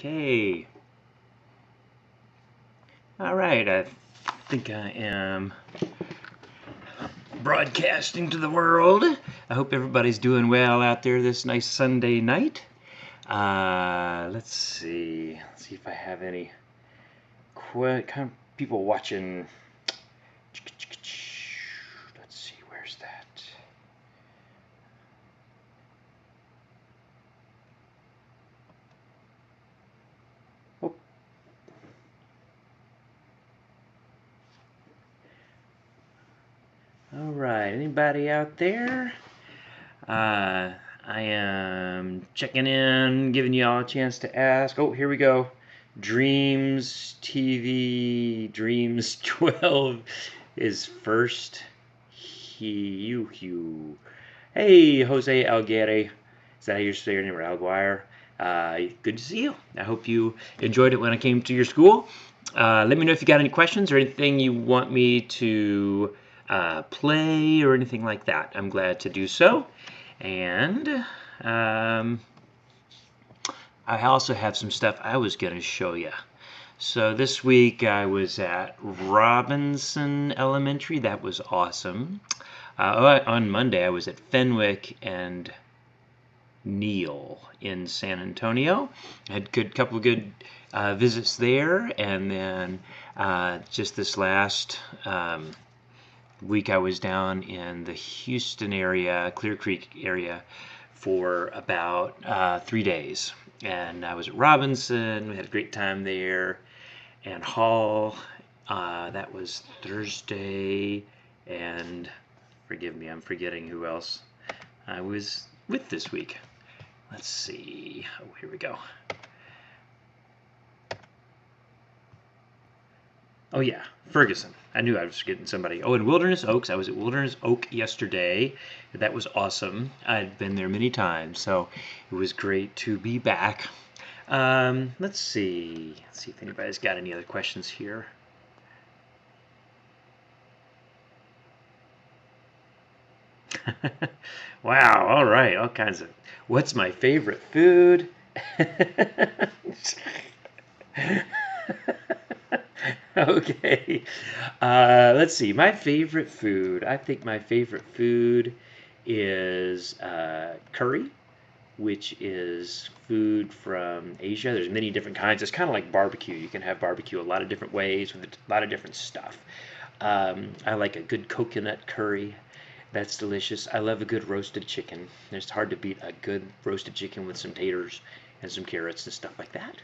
Okay. All right. I think I am broadcasting to the world. I hope everybody's doing well out there this nice Sunday night. Let's see. Let's see if I have any kind of people watching. Let's see. Where's that? Oh. All right. Anybody out there? I am checking in, giving you all a chance to ask. Oh, here we go. Dreams TV, Dreams 12 is first. Hugh. Hey, Jose Alguere. Is that how you say your name? Or Alguire? Good to see you. I hope you enjoyed it when I came to your school. Let me know if you got any questions or anything you want me to play or anything like that. I'm glad to do so. And I also have some stuff I was going to show you. So this week I was at Robinson Elementary. That was awesome. On Monday I was at Fenwick and Neal in San Antonio. I had a couple of good visits there, and then just this last week I was down in the Houston area, Clear Creek area, for about 3 days. And I was at Robinson. We had a great time there. And Hall, that was Thursday. And forgive me, I'm forgetting who else I was with this week. Let's see. Oh, here we go. Oh yeah, Ferguson. I knew I was forgetting somebody. Oh, and Wilderness Oaks. I was at Wilderness Oak yesterday. That was awesome. I'd been there many times, so it was great to be back. Let's see. Let's see if anybody's got any other questions here. Wow, all right, all kinds of. What's my favorite food? Okay. Let's see. My favorite food. I think my favorite food is curry, which is food from Asia. There's many different kinds. It's kind of like barbecue. You can have barbecue a lot of different ways with a lot of different stuff. I like a good coconut curry. That's delicious. I love a good roasted chicken. It's hard to beat a good roasted chicken with some taters and some carrots and stuff like that.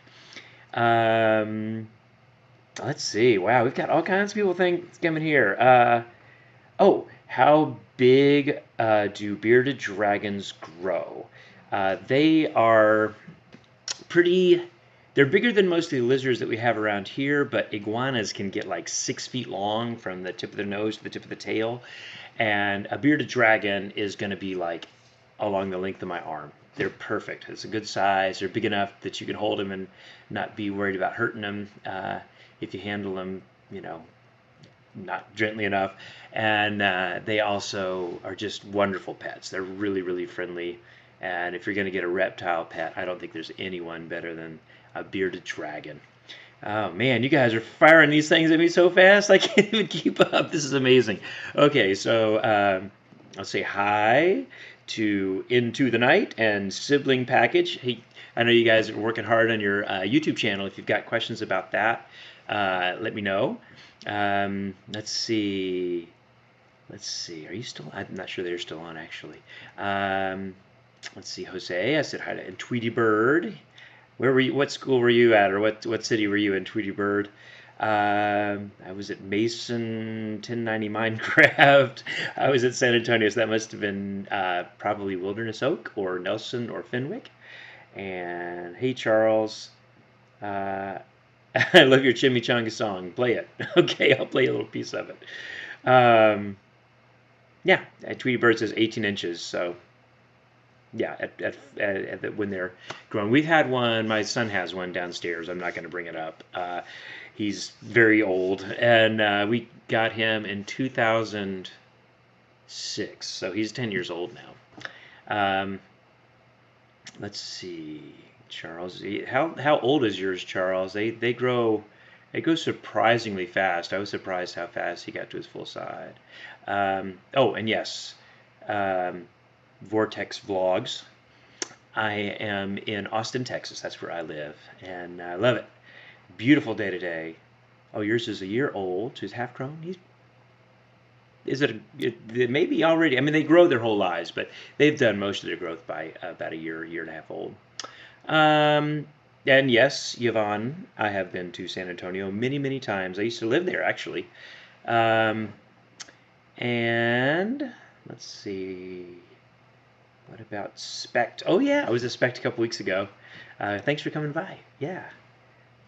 Let's see. Wow, we've got all kinds of people coming here. Oh, how big do bearded dragons grow? They are pretty. They're bigger than most of the lizards that we have around here, but iguanas can get like 6 feet long from the tip of their nose to the tip of the tail. And a bearded dragon is going to be like along the length of my arm. They're perfect. It's a good size. They're big enough that you can hold them and not be worried about hurting them if you handle them, not gently enough. And they also are just wonderful pets. They're really, really friendly. And if you're going to get a reptile pet, I don't think there's anyone better than a bearded dragon. Oh man, you guys are firing these things at me so fast I can't even keep up. This is amazing. Okay, so I'll say hi to Into the Night and Sibling Package. Hey, I know you guys are working hard on your YouTube channel. If you've got questions about that, let me know. Let's see. Let's see. Are you still? I'm not sure they're still on actually. Let's see. Jose, I said hi to and Tweety Bird. Where were you? What school were you at, or what city were you in, Tweety Bird? I was at Mason 1090 Minecraft. I was at San Antonio, so that must have been probably Wilderness Oak or Nelson or Fenwick. And hey, Charles, I love your Chimichanga song. Play it. Okay, I'll play a little piece of it. Yeah, Tweety Bird says 18 inches, so yeah, when they're growing. We've had one. My son has one downstairs. I'm not going to bring it up. He's very old, and we got him in 2006, so he's 10 years old now. Let's see. Charles. How old is yours, Charles? They grow surprisingly fast. I was surprised how fast he got to his full size. Oh, and yes, um, Vortex Vlogs. I am in Austin, Texas. That's where I live, and I love it. Beautiful day today. Oh, yours is a year old, so he's half grown. He's is it maybe already? I mean, they grow their whole lives, but they've done most of their growth by about a year and a half old. Um, and yes, Yvonne, I have been to San Antonio many, many times. I used to live there actually. Um, and let's see, what about Spect? Oh yeah, I was at Spect a couple weeks ago. Thanks for coming by. Yeah,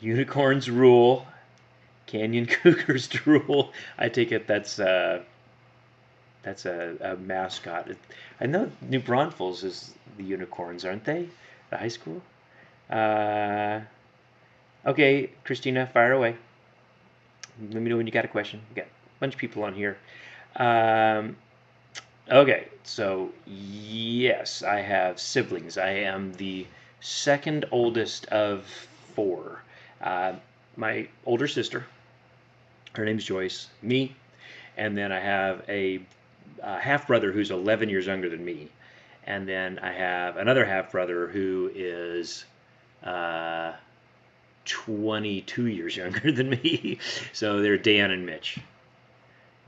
unicorns rule. Canyon cougars rule. I take it that's a mascot. I know New Braunfels is the unicorns, aren't they? The high school. Uh, okay, Christina, fire away. Let me know when you got a question. We got a bunch of people on here. Um, okay, so yes, I have siblings. I am the second oldest of four. Uh, my older sister, her name's Joyce, me, and then I have a half brother who's 11 years younger than me, and then I have another half brother who is uh, 22 years younger than me. So they're Dan and Mitch.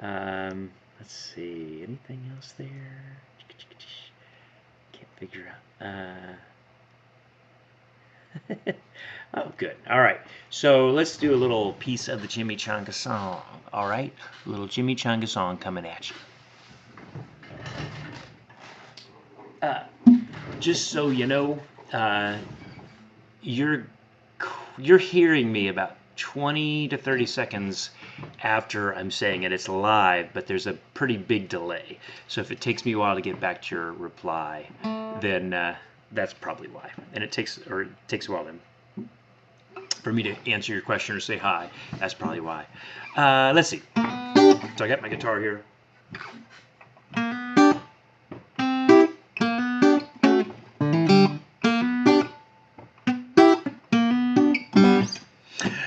Let's see, anything else there? Can't figure out. Oh, good. All right. So let's do a little piece of the Chimichanga song. All right, a little Chimichanga song coming at you. Uh, just so you know, you're you're hearing me about 20 to 30 seconds after I'm saying it. It's live, but there's a pretty big delay. So if it takes me a while to get back to your reply, then that's probably why. And it takes a while then for me to answer your question or say hi. That's probably why. Let's see. So I got my guitar here.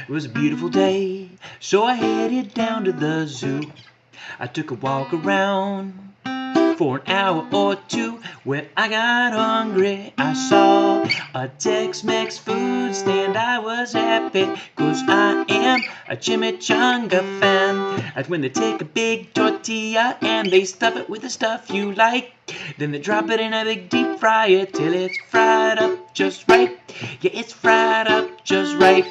It was a beautiful day, so I headed down to the zoo. I took a walk around for an hour or two. When I got hungry, I saw a Tex-Mex food stand. I was happy, 'cause I am a chimichanga fan. That's when they take a big tortilla and they stuff it with the stuff you like. Then they drop it in a big deep fryer till it's fried up just right. Yeah, it's fried up just right.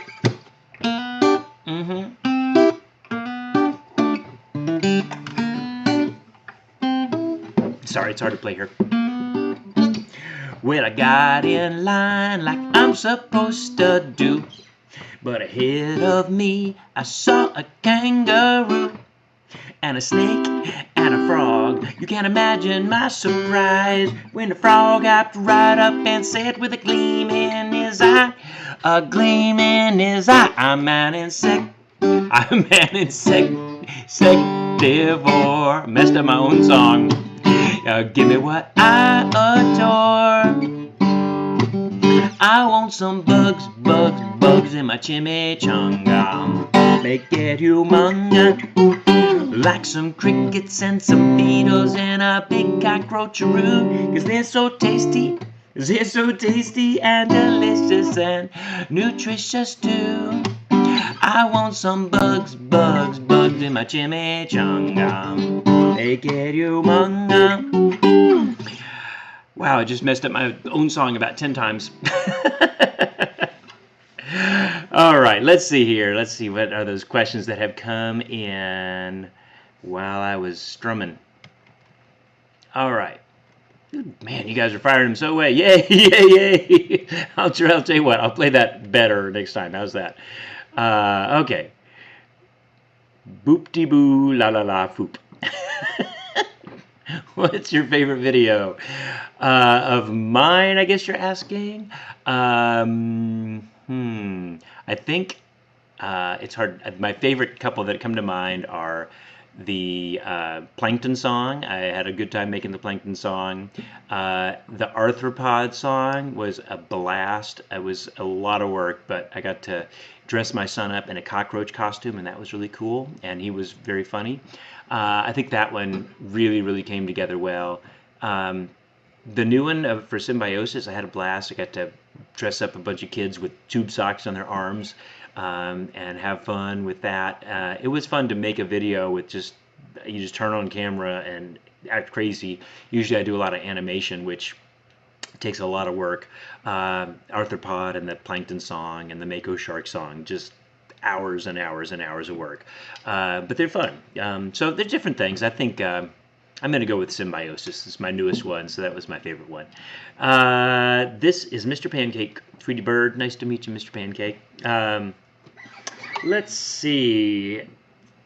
Sorry, it's hard to play here. Well, I got in line like I'm supposed to do, but ahead of me I saw a kangaroo and a snake and a frog. You can't imagine my surprise when the frog hopped right up and said with a gleam in his eye, a gleam in his eye, I'm an insect. I'm an insectivore. Messed up my own song. Give me what I adore. I want some bugs, bugs, bugs in my chimichanga. Make it humongous, like some crickets and some beetles and a big cockroacharoo. 'Cause they're so tasty and delicious and nutritious too. I want some bugs, bugs, bugs in my chimichanga. Make it humongous. Wow, I just messed up my own song about 10 times. All right, let's see here. Let's see, what are those questions that have come in while I was strumming. All right. Man, you guys are firing them so away. Yay, yay, yay. I'll tell you what, I'll play that better next time. How's that? Okay. Boop-de-boo, la-la-la, foop. What's your favorite video? Of mine, I guess you're asking? I think it's hard. My favorite couple that come to mind are the plankton song. I had a good time making the plankton song. The arthropod song was a blast. It was a lot of work, but I got to dress my son up in a cockroach costume, and that was really cool, and he was very funny. I think that one really, really came together well. Um, the new one for Symbiosis, I had a blast. I got to dress up a bunch of kids with tube socks on their arms, and have fun with that. It was fun to make a video with just, you just turn on camera and act crazy. Usually I do a lot of animation, which takes a lot of work. Arthropod and the Plankton song and the Mako Shark song, just hours and hours and hours of work. But they're fun. So they're different things. I think I'm going to go with Symbiosis. This is my newest one, so that was my favorite one. This is Mr. Pancake, Tweety Bird. Nice to meet you, Mr. Pancake. Let's see.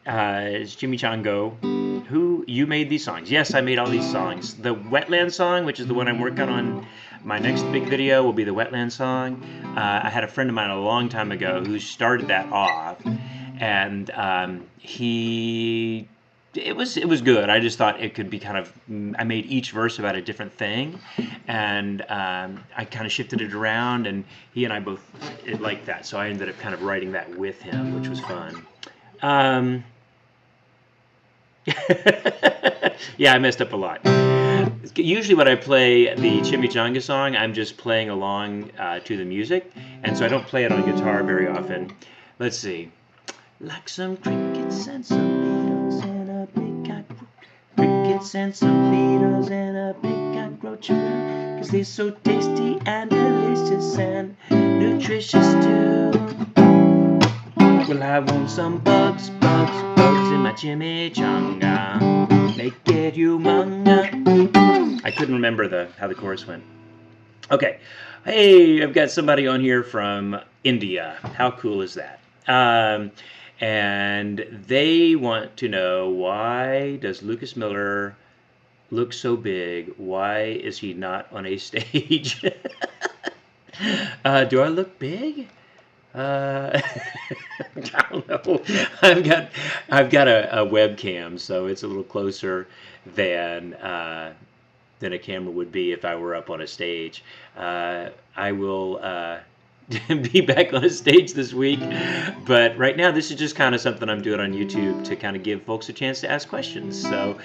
It's Jimmy Chango. Who, you made these songs? Yes, I made all these songs. The Wetland song, which is the one I'm working on my next big video, will be the Wetland song. I had a friend of mine a long time ago who started that off, and it was good. I just thought it could be kind of, I made each verse about a different thing, and I kind of shifted it around, and he and I both liked that, so I ended up kind of writing that with him, which was fun. Yeah, I messed up a lot. Usually when I play the Chimichanga song, I'm just playing along to the music, and so I don't play it on guitar very often. Let's see. Like some crickets and some beetles and a big cockroach. Crickets and some beetles and a big cockroach around, 'cause they're so tasty and delicious and nutritious too. Well, I want some bugs in my chimichanga. Make it humongous. I couldn't remember how the chorus went. Okay. Hey, I've got somebody on here from India. How cool is that? And they want to know, why does Lucas Miller look so big? Why is he not on a stage? Do I look big? I don't know. I've got a webcam, so it's a little closer than a camera would be if I were up on a stage. I will be back on a stage this week, but right now this is just kind of something I'm doing on YouTube to kind of give folks a chance to ask questions. So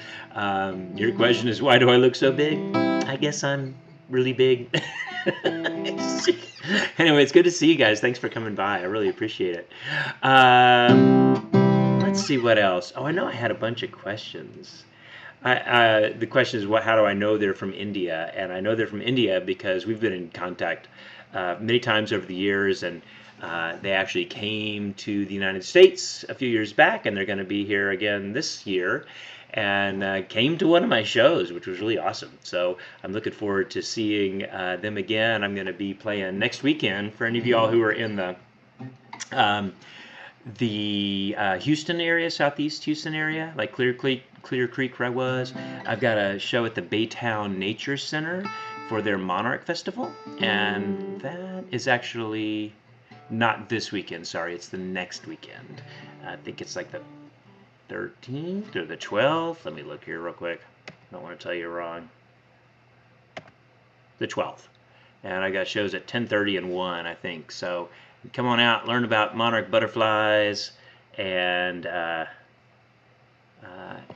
your question is, why do I look so big? I guess I'm really big. Anyway, it's good to see you guys. Thanks for coming by. I really appreciate it. Let's see what else. Oh, I know I had a bunch of questions. The question is, how do I know they're from India? And I know they're from India because we've been in contact many times over the years, and they actually came to the United States a few years back, and they're going to be here again this year, and came to one of my shows, which was really awesome. So I'm looking forward to seeing them again. I'm going to be playing next weekend for any of y'all who are in the Houston area, Southeast Houston area, like Clear Creek where I was. I've got a show at the Baytown Nature Center for their Monarch Festival, and that is actually not this weekend, sorry, it's the next weekend. I think it's like the 13th or the 12th. Let me look here real quick. I don't want to tell you wrong. The 12th. And I got shows at 10:30 and 1, I think. So come on out, learn about monarch butterflies, and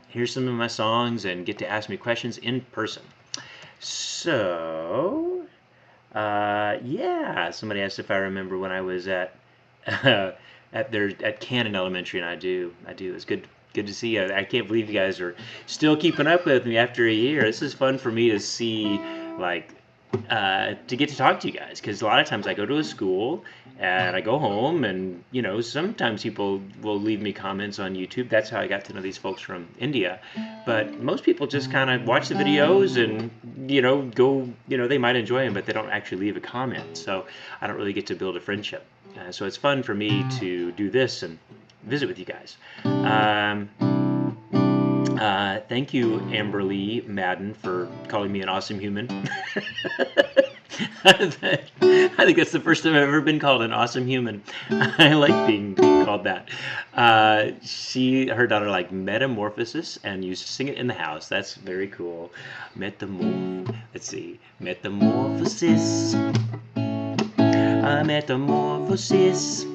hear some of my songs and get to ask me questions in person. So, yeah, somebody asked if I remember when I was at Cannon Elementary, and I do. It's good to see you. I can't believe you guys are still keeping up with me after a year. This is fun for me to see, like, to get to talk to you guys, because a lot of times I go to a school and I go home, and sometimes people will leave me comments on YouTube. That's how I got to know these folks from India. But most people just kind of watch the videos and go, they might enjoy them, but they don't actually leave a comment. So I don't really get to build a friendship. So it's fun for me to do this and visit with you guys. Thank you, Amberly Madden, for calling me an awesome human. I think that's the first time I've ever been called an awesome human. I like being called that. Her daughter liked Metamorphosis and used to sing it in the house. That's very cool. Let's see. Metamorphosis. A metamorphosis.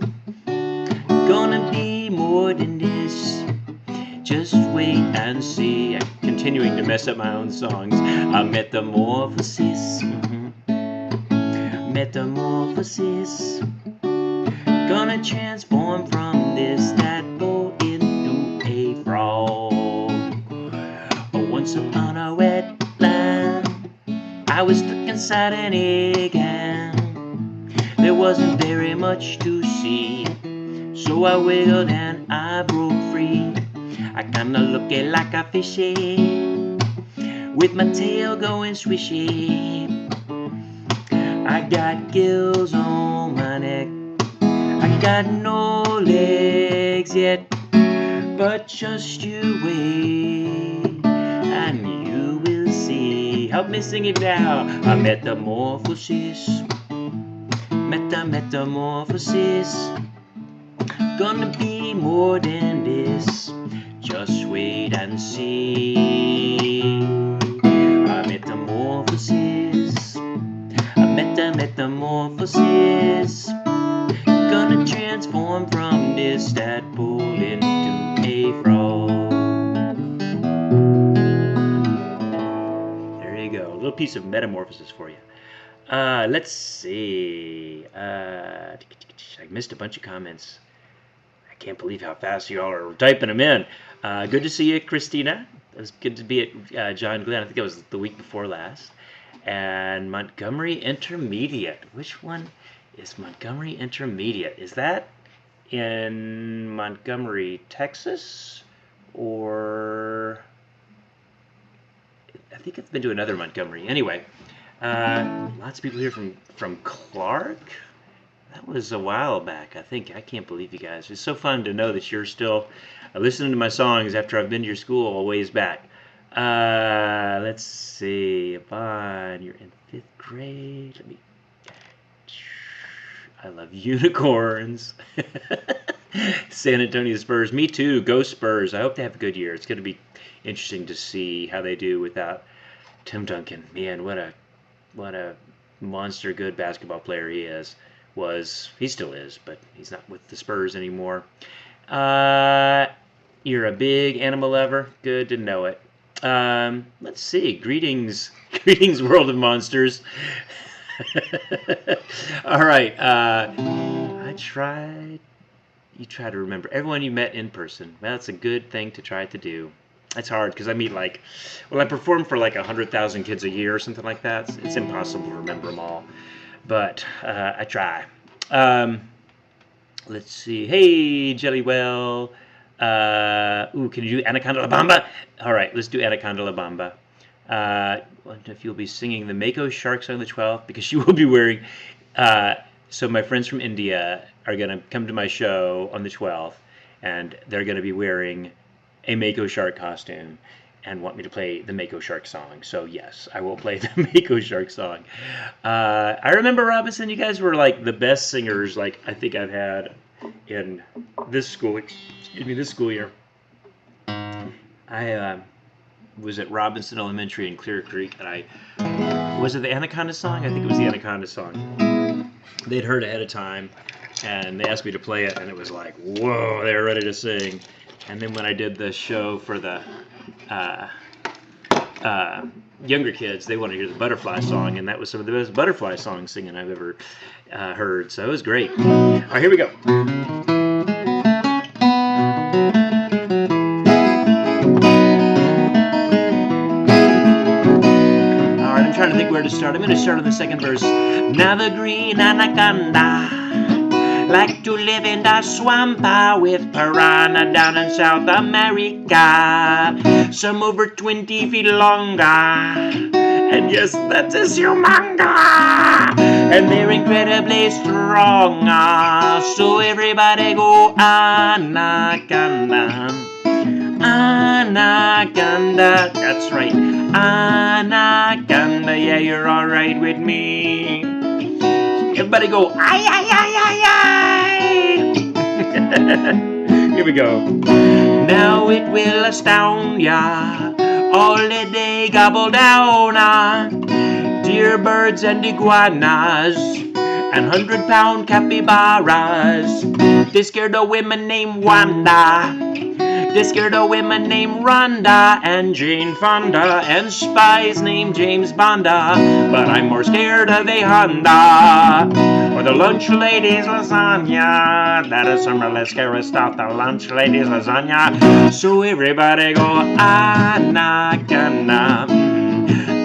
Gonna be more than this. Just wait and see. I'm continuing to mess up my own songs. A metamorphosis. Metamorphosis. Gonna transform from this tadpole into a frog. Once upon a wetland, I was stuck inside an egg and there wasn't very much to see. So I wiggled and I broke free. I kinda looking like a fishy with my tail going swishy. I got gills on my neck. I got no legs yet, but just you wait and you will see. Help me sing it now. A metamorphosis. Metamorphosis. Gonna be more than this. Just wait and see. A metamorphosis. A metamorphosis. Gonna transform from this tadpole into a frog. There you go. A little piece of metamorphosis for you. Let's see. I missed a bunch of comments. I can't believe how fast you all are typing them in. Good to see you, Christina. It was good to be at John Glenn. I think it was the week before last. And Montgomery Intermediate. Which one is Montgomery Intermediate? Is that in Montgomery, Texas? Or I think it's been to another Montgomery. Anyway, lots of people here from Clark. That was a while back, I think. I can't believe you guys. It's so fun to know that you're still listening to my songs after I've been to your school a ways back. Let's see. Bon, you're in 5th grade. I love unicorns. San Antonio Spurs. Me too. Go Spurs. I hope they have a good year. It's going to be interesting to see how they do without Tim Duncan. Man, what a monster good basketball player he is. He still is, but he's not with the Spurs anymore. You're a big animal lover. Good to know it. Let's see. Greetings, world of monsters. All right. You try to remember everyone you met in person. Well, that's a good thing to try to do. It's hard because I meet I perform for 100,000 kids a year or something like that. It's impossible to remember them all. But I try. Let's see. Hey, Jellywell. Can you do Anaconda La Bamba? All right, let's do Anaconda La Bamba. I wonder if you'll be singing the Mako Shark song on the 12th, because you will be wearing... so my friends from India are going to come to my show on the 12th, and they're going to be wearing a Mako Shark costume and want me to play the Mako Shark song. So yes, I will play the Mako Shark song. I remember, Robinson, you guys were the best singers I think I've had in this school year. I was at Robinson Elementary in Clear Creek, and was it the Anaconda song? I think it was the Anaconda song. They'd heard ahead of time, and they asked me to play it, and it was like, whoa, they were ready to sing. And then when I did the show for the younger kids, they wanted to hear the Butterfly song, and that was some of the best Butterfly song singing I've ever heard. So it was great. All right, here we go. All right, I'm trying to think where to start. I'm going to start on the second verse. Now the green anaconda like to live in the swamp with piranha down in South America. Some over 20 feet longer. And yes, that is humongous. And they're incredibly strong. So everybody go anaconda. Anaconda. That's right. Anaconda, yeah, you're alright with me. Everybody go, ay, ay, ay, ay, ay. Here we go. Now it will astound ya, all that they gobble down, deer birds and iguanas, and 100-pound capybaras. They scared a women named Wanda. They scared a women named Rhonda and Jane Fonda and spies named James Bonda. But I'm more scared of a Honda or the lunch lady's lasagna. That is some less scary stuff, the lunch lady's lasagna. So everybody go, Anaconda,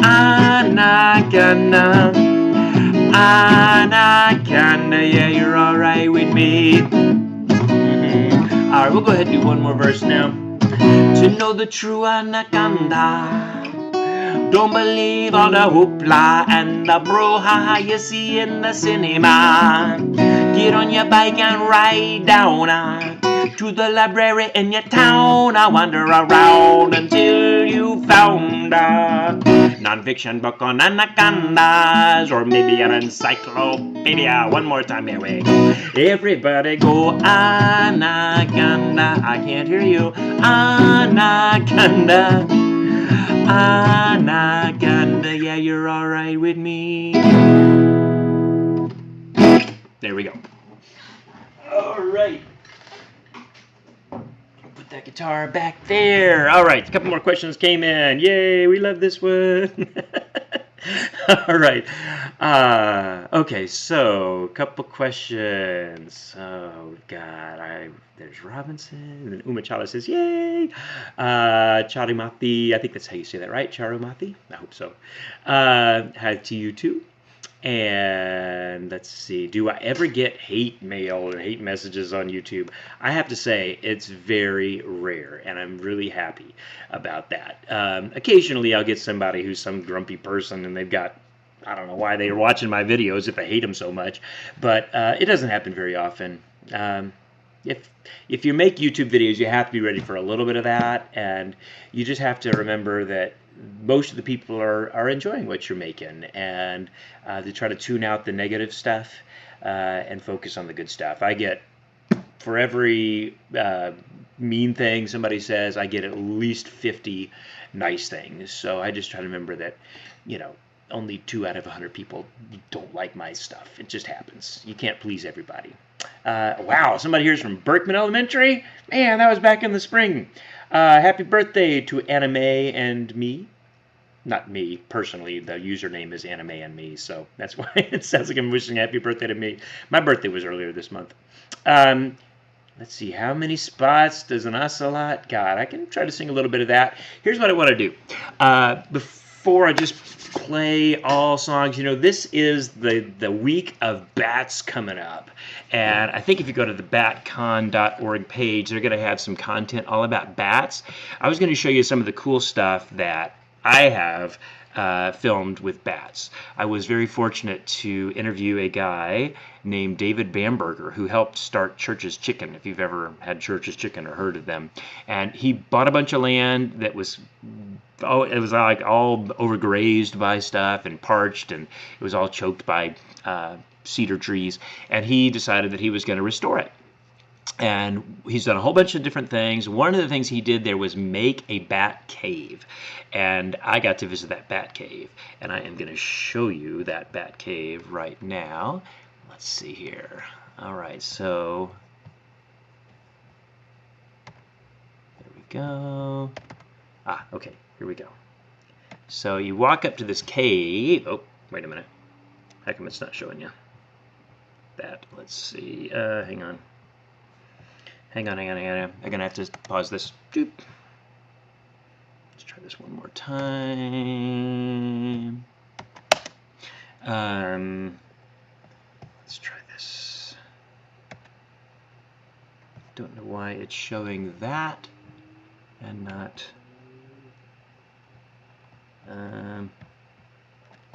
Anaconda, Anaconda, yeah, you're alright with me. Alright, we'll go ahead and do one more verse now. To know the true anaconda, don't believe all the hoopla and the brouhaha you see in the cinema. Get on your bike and ride down to the library in your town. Wander around until you found a non-fiction book on anacondas, or maybe an encyclopedia. One more time, here we go. Everybody go, anaconda. I can't hear you. Anaconda, anaconda, yeah, you're alright with me. There we go. Alright. Put that guitar back there. Alright, a couple more questions came in. Yay, we love this one. Alright. Okay, so a couple questions. Oh, God. There's Robinson. And Umachala says, yay. Charumathi, I think that's how you say that, right? Charumathi? I hope so. Hi to you too. And let's see, do I ever get hate mail or hate messages on YouTube? I have to say it's very rare, and I'm really happy about that. Occasionally I'll get somebody who's some grumpy person and they've got, I don't know why they're watching my videos if I hate them so much, but it doesn't happen very often. If you make YouTube videos, you have to be ready for a little bit of that, and you just have to remember that most of the people are enjoying what you're making, and they try to tune out the negative stuff and focus on the good stuff. I get, for every mean thing somebody says, I get at least 50 nice things. So I just try to remember that, only 2 out of 100 people don't like my stuff. It just happens. You can't please everybody. Wow, somebody here's from Berkman Elementary. Man, that was back in the spring. Happy birthday to Anime and me. Not me, personally. The username is Anime and me, so that's why it sounds like I'm wishing happy birthday to me. My birthday was earlier this month. Let's see, how many spots does an ocelot got? I can try to sing a little bit of that. Here's what I want to do. Before I just play all songs, this is the week of bats coming up. And I think if you go to the batcon.org page, they're going to have some content all about bats. I was going to show you some of the cool stuff that I have filmed with bats. I was very fortunate to interview a guy named David Bamberger who helped start Church's Chicken, if you've ever had Church's Chicken or heard of them. And he bought a bunch of land that was like all overgrazed by stuff and parched, and it was all choked by cedar trees, and he decided that he was going to restore it. And he's done a whole bunch of different things. One of the things he did there was make a bat cave. And I got to visit that bat cave. And I am going to show you that bat cave right now. Let's see here. All right, so there we go. Okay, here we go. So you walk up to this cave. Oh, wait a minute. How come it's not showing you that? Let's see. Hang on. Hang on. I'm going to have to pause this. Let's try this one more time. Let's try this. Don't know why it's showing that and not...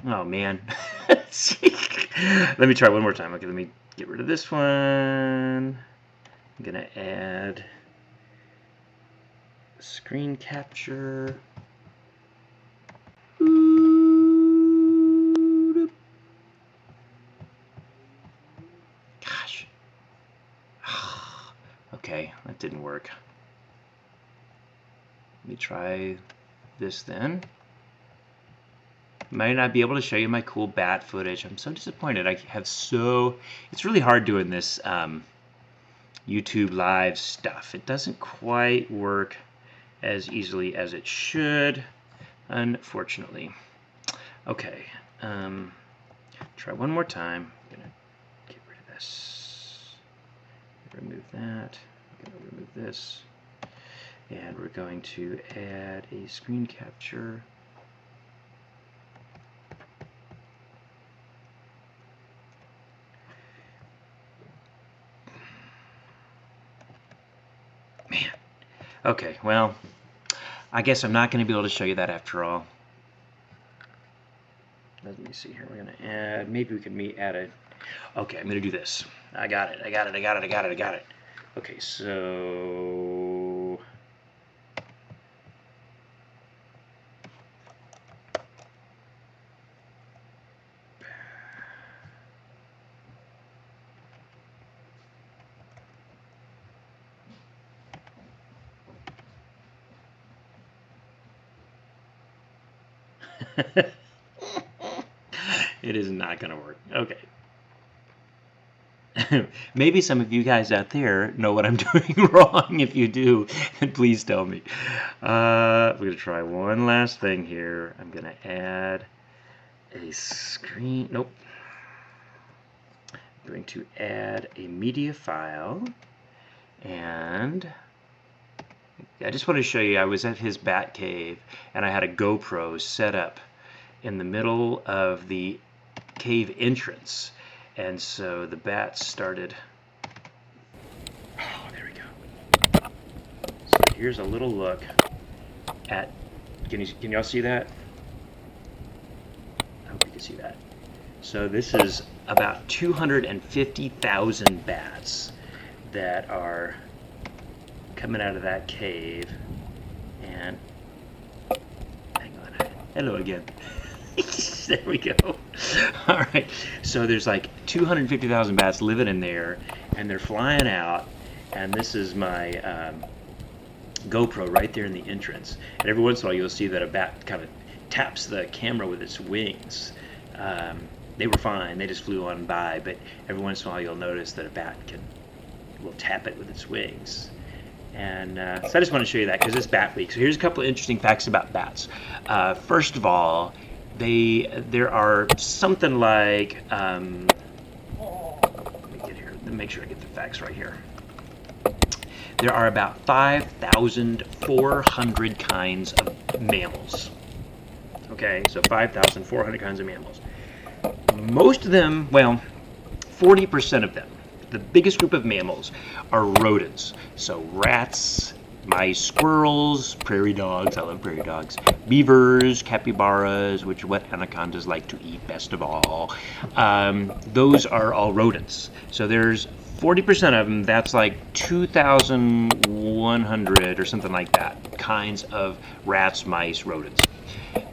oh, man. Let me try one more time. Okay, let me get rid of this one. I'm going to add screen capture. Okay, that didn't work. Let me try this then. Might not be able to show you my cool bat footage. I'm so disappointed. It's really hard doing this YouTube live stuff. It doesn't quite work as easily as it should, unfortunately. Okay, try one more time. I'm gonna get rid of this. Remove that. I'm gonna remove this. And we're going to add a screen capture. Man. Okay, well, I guess I'm not going to be able to show you that after all. Let me see here. We're going to add, maybe we can add a, okay, I'm going to do this. I got it. Okay, so it is not going to work. Okay. Maybe some of you guys out there know what I'm doing wrong. If you do, please tell me. We're going to try one last thing here. I'm going to add a screen. Nope. I'm going to add a media file. And I just want to show you, I was at his bat cave, and I had a GoPro set up in the middle of the cave entrance. And so the bats started. Oh, there we go. So here's a little look at. Can y'all see that? I hope you can see that. So this is about 250,000 bats that are coming out of that cave. And hang on. Hello again. There we go. All right. So there's like 250,000 bats living in there, and they're flying out. And this is my GoPro right there in the entrance. And every once in a while, you'll see that a bat kind of taps the camera with its wings. They were fine. They just flew on by. But every once in a while, you'll notice that a bat will tap it with its wings. And so I just want to show you that because it's Bat Week. So here's a couple of interesting facts about bats. First of all, there are something like let me get here. Let me make sure I get the facts right here. There are about 5,400 kinds of mammals. Okay, so 5,400 kinds of mammals. Most of them, well, 40% of them, the biggest group of mammals, are rodents. So rats, mice, squirrels, prairie dogs, I love prairie dogs, beavers, capybaras, which wet anacondas like to eat best of all. Those are all rodents. So there's 40% of them, that's like 2,100 or something like that, kinds of rats, mice, rodents.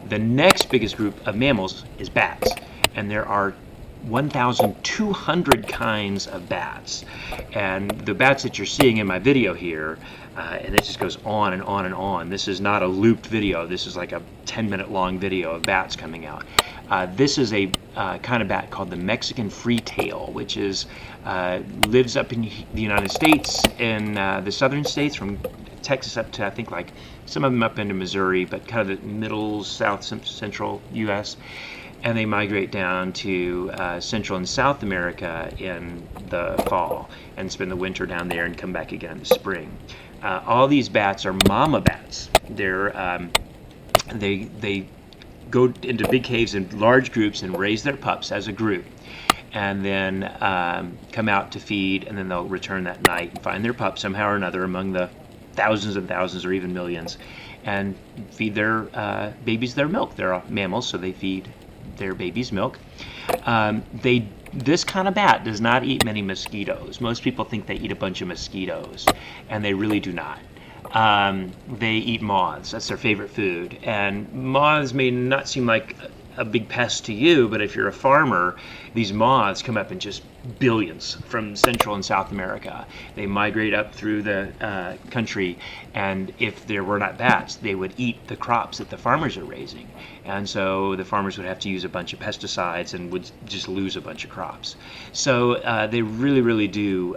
The next biggest group of mammals is bats, and there are 1,200 kinds of bats. And the bats that you're seeing in my video here, and it just goes on and on and on. This is not a looped video. This is like a 10-minute long video of bats coming out. This is a kind of bat called the Mexican free-tail, which is lives up in the United States, in the southern states, from Texas up to, I think, like some of them up into Missouri, but kind of the middle, south, central U.S., and they migrate down to Central and South America in the fall and spend the winter down there and come back again in the spring. All these bats are mama bats. They go into big caves in large groups and raise their pups as a group, and then come out to feed, and then they'll return that night and find their pup somehow or another among the thousands and thousands or even millions, and feed their babies their milk. They're mammals, so they feed their baby's milk. This kind of bat does not eat many mosquitoes. Most people think they eat a bunch of mosquitoes, and they really do not. They eat moths. That's their favorite food. And moths may not seem like a big pest to you, but if you're a farmer, these moths come up in just billions from Central and South America. They migrate up through the country, and if there were not bats, they would eat the crops that the farmers are raising. And so the farmers would have to use a bunch of pesticides and would just lose a bunch of crops. So they really, really do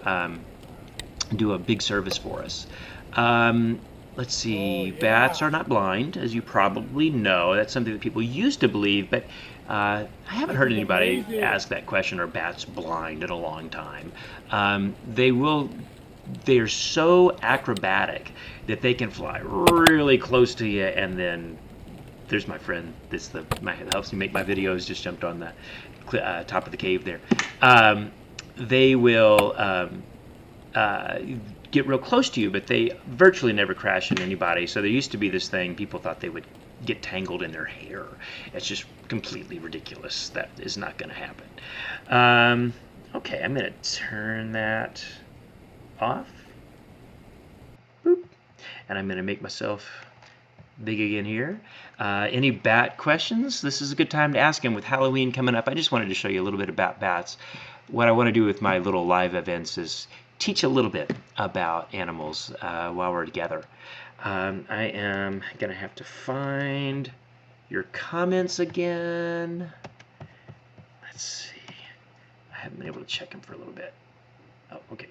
do a big service for us. Let's see, bats are not blind, as you probably know. That's something that people used to believe, but I haven't heard anybody ask that question, are bats blind, in a long time. They're so acrobatic that they can fly really close to you, and then there's my friend, helps me make my videos, just jumped on the top of the cave there. They will get real close to you, but they virtually never crash into anybody. So there used to be this thing, people thought they would get tangled in their hair. It's just completely ridiculous. That is not going to happen. Okay, I'm going to turn that off. Boop. And I'm going to make myself big again here. Any bat questions? This is a good time to ask them with Halloween coming up. I just wanted to show you a little bit about bats. What I want to do with my little live events is teach a little bit about animals while we're together. I am going to have to find your comments again. Let's see. I haven't been able to check them for a little bit. Oh, okay.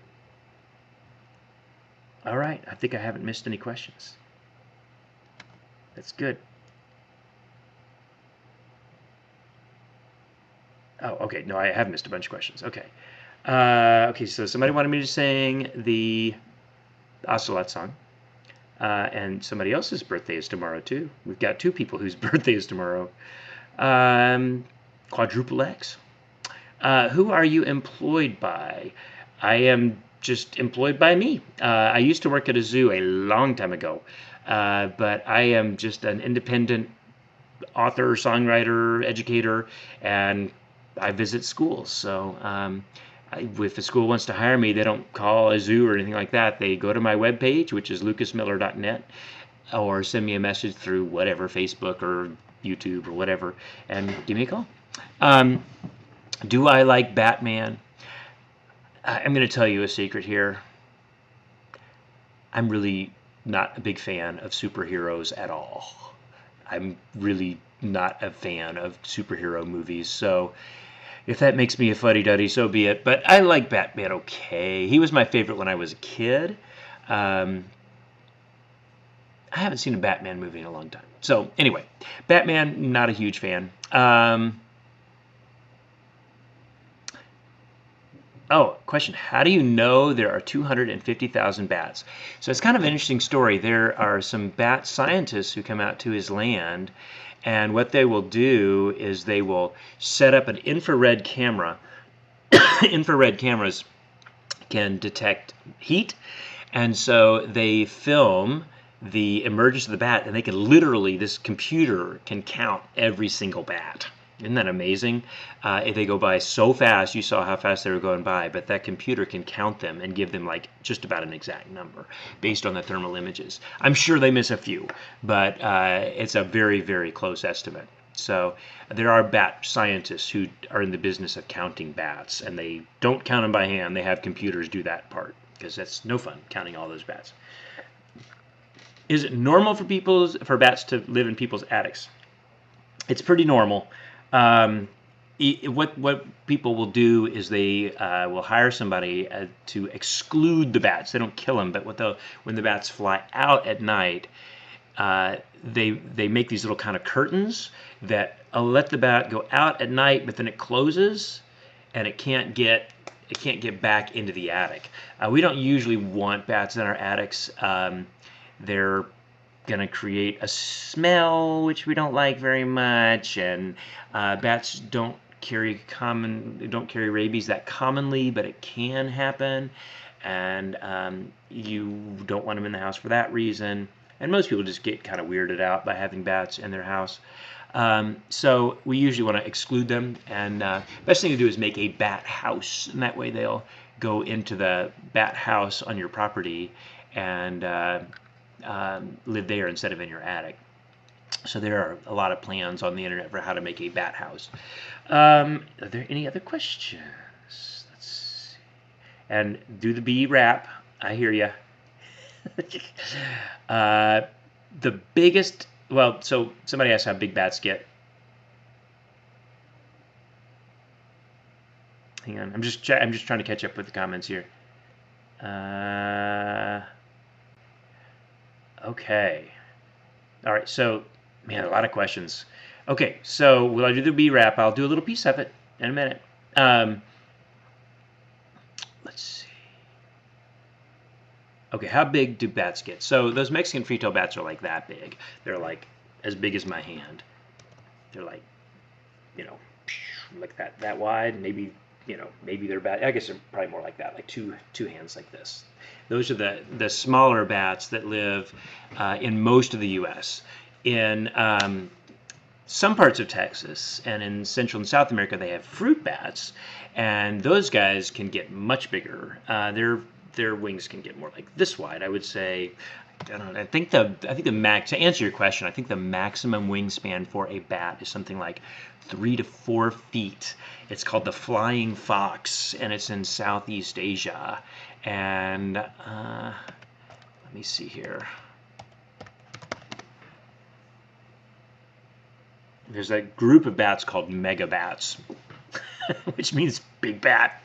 All right. I think I haven't missed any questions. That's good. Oh, okay. No, I have missed a bunch of questions. Okay. Okay, so somebody wanted me to sing the Ocelot song. And somebody else's birthday is tomorrow, too. We've got two people whose birthday is tomorrow. Quadruple X. Who are you employed by? I am just employed by me. I used to work at a zoo a long time ago, but I am just an independent author, songwriter, educator, and I visit schools. So if a school wants to hire me, they don't call a zoo or anything like that. They go to my webpage, which is lucasmiller.net, or send me a message through whatever, Facebook or YouTube or whatever, and give me a call. Do I like Batman? I'm going to tell you a secret here. I'm really not a big fan of superheroes at all. I'm really not a fan of superhero movies, so if that makes me a fuddy-duddy, so be it. But I like Batman okay. He was my favorite when I was a kid. I haven't seen a Batman movie in a long time. So anyway, Batman, not a huge fan. Oh, question. How do you know there are 250,000 bats? So it's kind of an interesting story. There are some bat scientists who come out to his land, and what they will do is they will set up an infrared camera. Infrared cameras can detect heat, and so they film the emergence of the bat, and they can literally, this computer can count every single bat. Isn't that amazing? They go by so fast. You saw how fast they were going by, but that computer can count them and give them like just about an exact number based on the thermal images. I'm sure they miss a few, but it's a very, very close estimate. So there are bat scientists who are in the business of counting bats, and they don't count them by hand. They have computers do that part because that's no fun counting all those bats. Is it normal for bats to live in people's attics? It's pretty normal. What people will do is they will hire somebody to exclude the bats. They don't kill them, but when the bats fly out at night, they make these little kind of curtains that let the bat go out at night, but then it closes, and it can't get back into the attic. We don't usually want bats in our attics. They're going to create a smell which we don't like very much, and bats don't carry rabies that commonly, but it can happen, and you don't want them in the house for that reason. And most people just get kind of weirded out by having bats in their house. So we usually want to exclude them, and best thing to do is make a bat house, and that way they'll go into the bat house on your property and live there instead of in your attic. So there are a lot of plans on the internet for how to make a bat house. Are there any other questions? Let's see. And do the bee rap. I hear you. uh, the biggest. Well, so somebody asked how big bats get. Hang on, I'm just trying to catch up with the comments here. Okay. All right. So, man, a lot of questions. Okay. So, will I do the bee wrap? I'll do a little piece of it in a minute. Let's see. Okay, how big do bats get? So those Mexican free-tail bats are like that big. They're like as big as my hand. They're like, like that wide. Maybe, maybe they're I guess they're probably more like that, like two hands like this. Those are the smaller bats that live in most of the U.S. In some parts of Texas and in Central and South America, they have fruit bats, and those guys can get much bigger. Their wings can get more like this wide. I would say, I don't know. I think the max, to answer your question, I think the maximum wingspan for a bat is something like 3 to 4 feet. It's called the flying fox, and it's in Southeast Asia. And let me see here. There's a group of bats called megabats, which means big bat.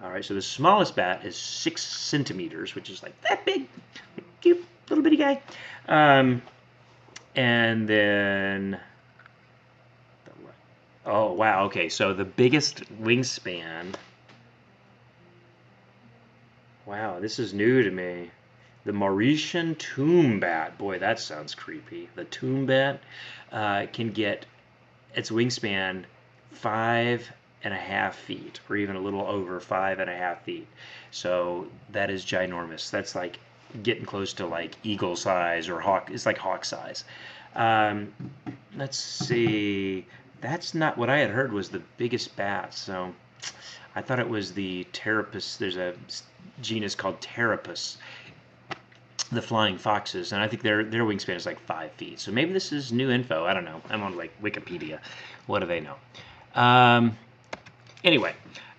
All right, so the smallest bat is 6 centimeters, which is like that big, cute little bitty guy. And then, oh wow, okay, so the biggest wingspan. Wow, this is new to me. The Mauritian tomb bat. Boy, that sounds creepy. The tomb bat can get its wingspan 5.5 feet, or even a little over 5.5 feet. So that is ginormous. That's like getting close to like eagle size or hawk. It's like hawk size. Let's see. That's not what I had heard was the biggest bat. So I thought it was the Pteropus. There's a genus called Pteropus, the flying foxes, and I think their wingspan is like 5 feet. So maybe this is new info. I don't know. I'm on like Wikipedia. What do they know? Anyway,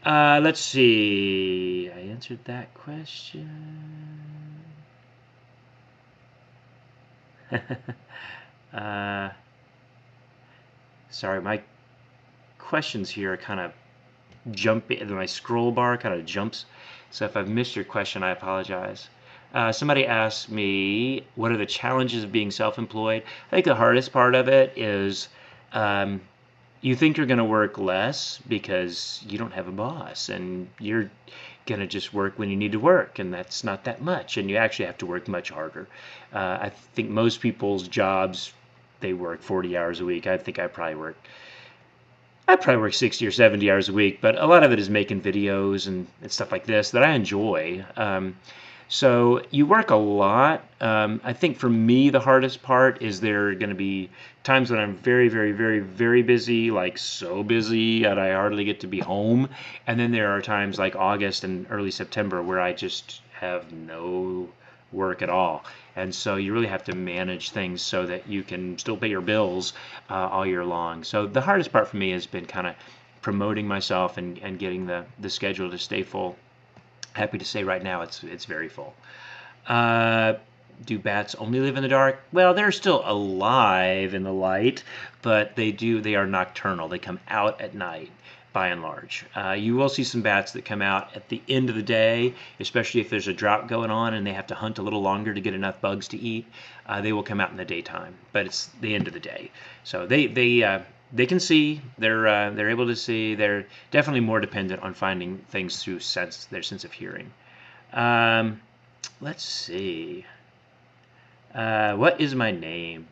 let's see. I answered that question. Sorry, my questions here are kind of jumpy. My scroll bar kind of jumps. So if I've missed your question, I apologize. Somebody asked me, what are the challenges of being self-employed? I think the hardest part of it is you think you're going to work less because you don't have a boss, and you're going to just work when you need to work, and that's not that much, and you actually have to work much harder. I think most people's jobs, they work 40 hours a week. I think I probably work 60 or 70 hours a week, but a lot of it is making videos and stuff like this that I enjoy. So you work a lot. I think for me, the hardest part is there are going to be times when I'm very, very, very, very busy, like so busy that I hardly get to be home. And then there are times like August and early September where I just have no work at all. And so you really have to manage things so that you can still pay your bills all year long. So the hardest part for me has been kind of promoting myself and getting the schedule to stay full. Happy to say right now it's very full. Do bats only live in the dark? Well, they're still alive in the light, but they are nocturnal. They come out at night by and large. You will see some bats that come out at the end of the day, especially if there's a drought going on and they have to hunt a little longer to get enough bugs to eat. They will come out in the daytime, but it's the end of the day. So they can see. They're able to see. They're definitely more dependent on finding things through their sense of hearing. Let's see. What is my name?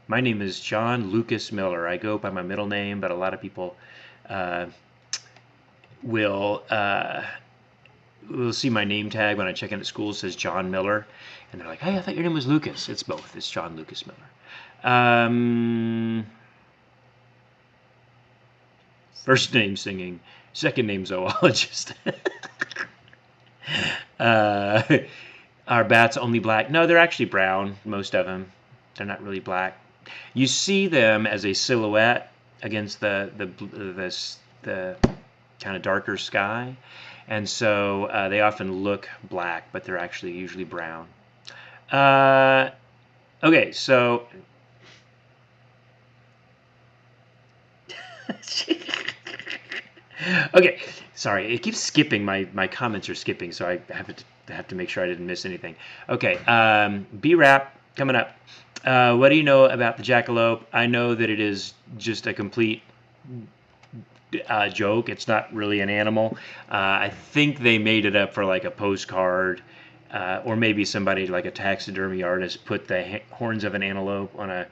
My name is John Lucas Miller. I go by my middle name, but a lot of people will see my name tag when I check in at school. It says John Miller, and they're like, "Hey, I thought your name was Lucas." It's both. It's John Lucas Miller. First name singing, second name zoologist. Uh, are bats only black? No, they're actually brown, most of them. They're not really black. You see them as a silhouette against the kind of darker sky, and so they often look black, but they're actually usually brown. Uh, okay, so okay, sorry, it keeps skipping. My comments are skipping, so I have to make sure I didn't miss anything. Okay, B-Rap coming up. What do you know about the jackalope? I know that it is just a complete joke. It's not really an animal. I think they made it up for like a postcard, or maybe somebody like a taxidermy artist put the horns of an antelope on a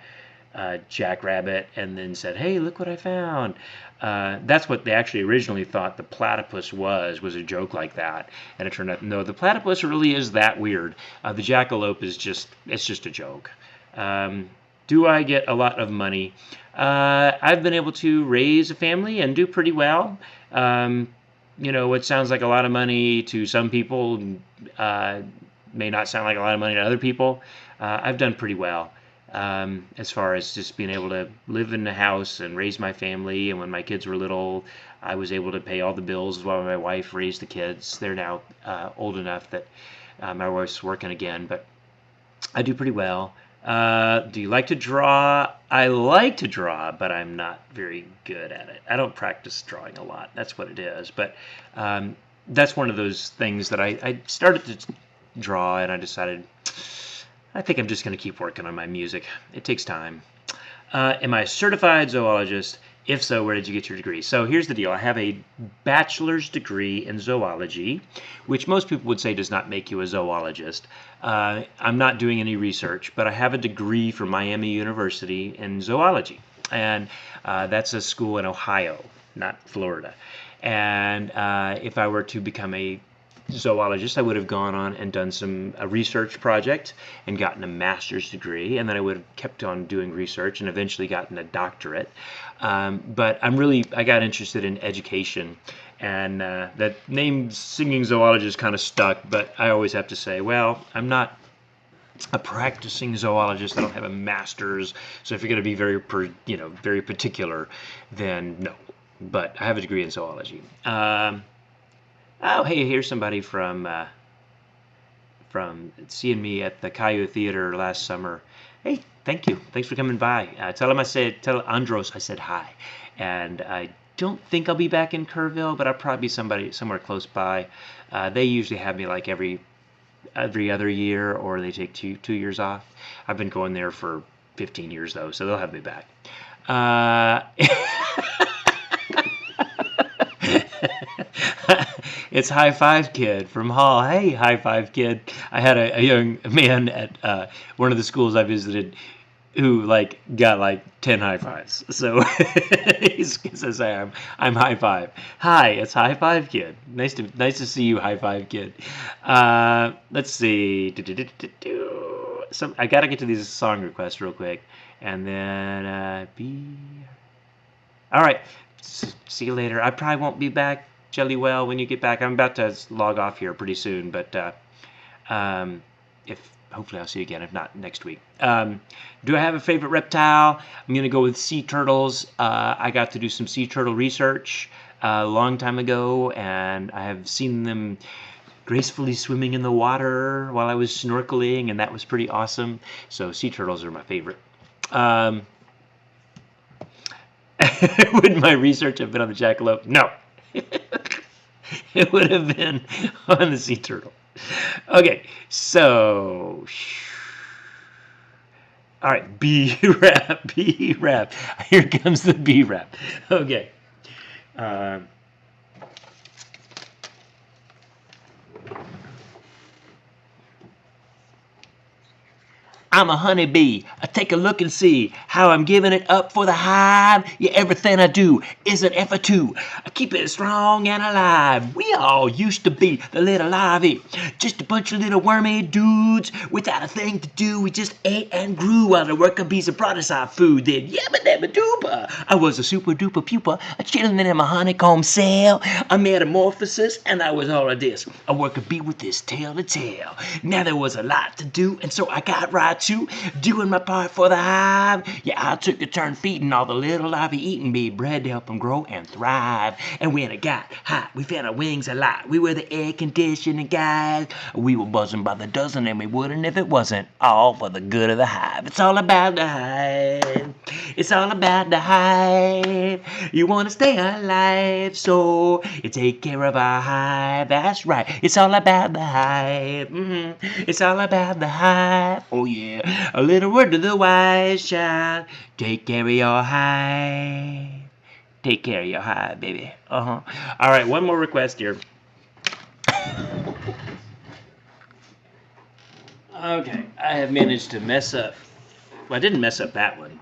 jackrabbit and then said, "Hey, look what I found." That's what they actually originally thought the platypus was a joke like that, and it turned out no, the platypus really is that weird. The jackalope is just a joke. Do I get a lot of money? I've been able to raise a family and do pretty well. Um, what sounds like a lot of money to some people uh, may not sound like a lot of money to other people. I've done pretty well as far as just being able to live in the house and raise my family. And when my kids were little, I was able to pay all the bills while my wife raised the kids. They're now old enough that my wife's working again, but I do pretty well. Do you like to draw? I like to draw, but I'm not very good at it. I don't practice drawing a lot. That's what it is. But that's one of those things that I started to draw, and I decided I think I'm just going to keep working on my music. It takes time. Am I a certified zoologist? If so, where did you get your degree? So here's the deal. I have a bachelor's degree in zoology, which most people would say does not make you a zoologist. I'm not doing any research, but I have a degree from Miami University in zoology. And that's a school in Ohio, not Florida. And if I were to become a zoologist, I would have gone on and done a research project and gotten a master's degree, and then I would have kept on doing research and eventually gotten a doctorate. But I got interested in education, and that name singing zoologist kind of stuck, but I always have to say, well, I'm not a practicing zoologist. I don't have a master's, so if you're going to be very particular, then no. But I have a degree in zoology. Oh, hey, here's somebody from seeing me at the Caillou Theater last summer. Hey, thank you. Thanks for coming by. Tell Andros I said hi. And I don't think I'll be back in Kerrville, but I'll probably be somewhere close by. They usually have me like every other year, or they take two years off. I've been going there for 15 years though, so they'll have me back. It's High Five Kid from Hall. Hey, High Five Kid. I had a young man at one of the schools I visited who got 10 high fives. So he says, "Hey, I'm High Five. Hi, it's High Five Kid. Nice to see you, High Five Kid." Let's see. I gotta get to these song requests real quick, and then all right. See you later. I probably won't be back, Jellywell, when you get back. I'm about to log off here pretty soon, but if hopefully I'll see you again. If not, next week. Do I have a favorite reptile? I'm gonna go with sea turtles. I got to do some sea turtle research a long time ago, and I have seen them gracefully swimming in the water while I was snorkeling, and that was pretty awesome. So sea turtles are my favorite. Would my research have been on the jackalope? No. It would have been on the sea turtle. Okay, so all right, B-Rap, B-Rap. Here comes the B-Rap. Okay. I'm a honeybee, Take a look and see how I'm giving it up for the hive. Yeah, everything I do is an effort too. I keep it strong and alive. We all used to be the little larvae, just a bunch of little wormy dudes without a thing to do. We just ate and grew while the worker bees brought us our food. Then yabba dabba dooba, I was a super duper pupa, a chilling in my honeycomb cell. A metamorphosis, and I was all of this, a worker bee with this tale to tell. Now there was a lot to do, and so I got right to doing my part for the hive. Yeah, I took a turn feeding all the little larvae eating me bread to help them grow and thrive. And when it got hot, we fed our wings a lot. We were the air conditioning guys. We were buzzing by the dozen, and we wouldn't if it wasn't all for the good of the hive. It's all about the hive. It's all about the hive. You want to stay alive, so you take care of our hive. That's right. It's all about the hive. It's all about the hive. Oh yeah. A little word to the wise child. Take care of your hive. Take care of your hive, baby. All right, one more request here. Okay, I have managed to mess up. Well, I didn't mess up that one.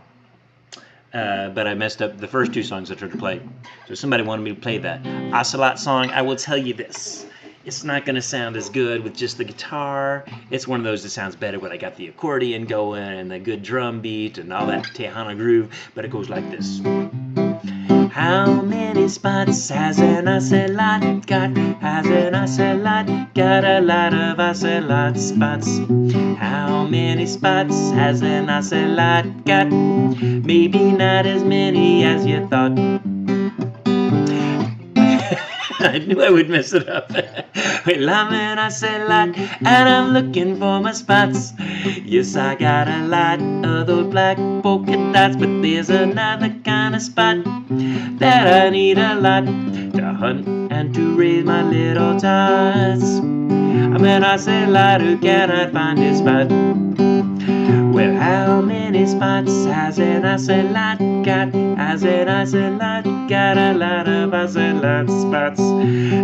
But I messed up the first two songs I tried to play. So somebody wanted me to play that Ocelot song. I will tell you this. It's not going to sound as good with just the guitar. It's one of those that sounds better when I got the accordion going and the good drum beat and all that Tejano groove. But it goes like this. How many spots has an ocelot got? Has an ocelot got? A lot of ocelot spots. How many spots has an ocelot got? Maybe not as many as you thought. I knew I would mess it up. Well, I'm an ocelot and I'm looking for my spots. Yes, I got a lot of those black polka dots, but there's another kind of spot that I need a lot to hunt and to raise my little tots. I'm an ocelot who cannot find his spot. Well, how many spots has an ocelot got? Has an ocelot got? A lot of ocelot spots.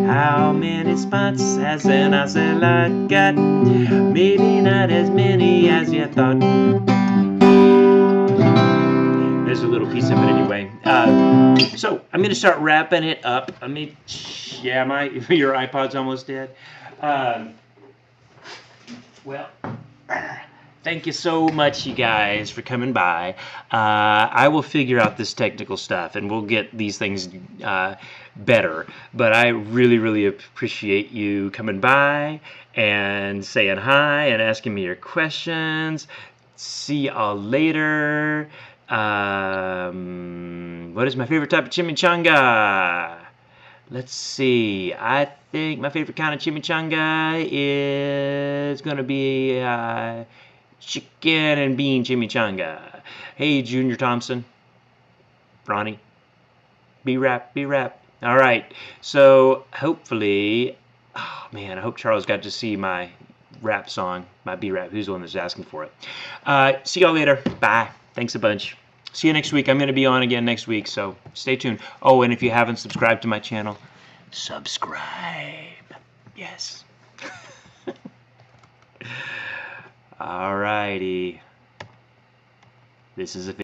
How many spots has an ocelot got? Maybe not as many as you thought. There's a little piece of it anyway. So I'm going to start wrapping it up. Yeah, your iPod's almost dead. Well, thank you so much, you guys, for coming by. I will figure out this technical stuff, and we'll get these things better. But I really, really appreciate you coming by and saying hi and asking me your questions. See y'all later. What is my favorite type of chimichanga? Let's see. I think my favorite kind of chimichanga is going to be chicken and bean chimichanga. Hey, Junior Thompson. Ronnie. B-Rap. All right. So hopefully, oh man, I hope Charles got to see my rap song, my B-Rap. Who's the one that's asking for it? See y'all later. Bye. Thanks a bunch. See you next week. I'm going to be on again next week, so stay tuned. Oh, and if you haven't subscribed to my channel, subscribe. Yes. All righty. This is a